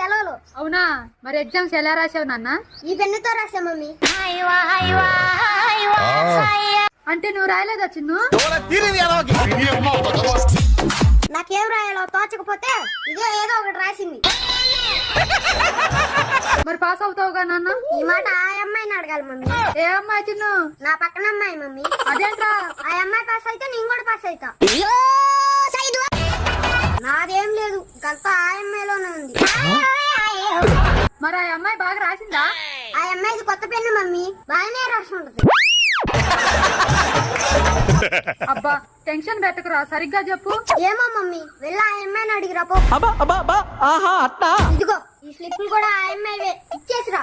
సెలవులు. అవునా? మరి ఎగ్జామ్స్ ఎలా రాసావు నాన్న? ఈ పెన్నుతో రాసా మమ్మీ. అంటే నువ్వు రాయలేదా చిన్ను? నాకేం రాయాలో తోచకపోతే ఇదే ఏదో ఒకటి రాసింది. మరి పాస్ అవుతావుగా నాన్న? ఈ మాట ఆ అమ్మాయిని అడగాలి మమ్మీ. ఏ అమ్మాయి చిన్ను? నా పక్కన అమ్మాయి మమ్మీ. అదేంట్రా? ఆ అమ్మాయి పాస్ అయితే నేను కూడా పాస్ అవుతా. నాదేం లేదు, గంతా ఆ అమ్మాయిలోనే ఉంది. మరి ఆ అమ్మాయి బాగా రాసిందా? ఆ అమ్మాయిది కొత్త పెన్ను మమ్మీ, బాగానే రాసి ఉంటది. అబ్బా టెన్షన్ పెట్టకురా, సరిగ్గా చెప్పు. ఏమో మమ్మీ, వెళ్ళి ఆ అమ్మాయిని అడిగిరా పో. ఇదిగో ఈ స్లిప్లు కూడా ఆ అమ్మాయివే, ఇచ్చేసిరా.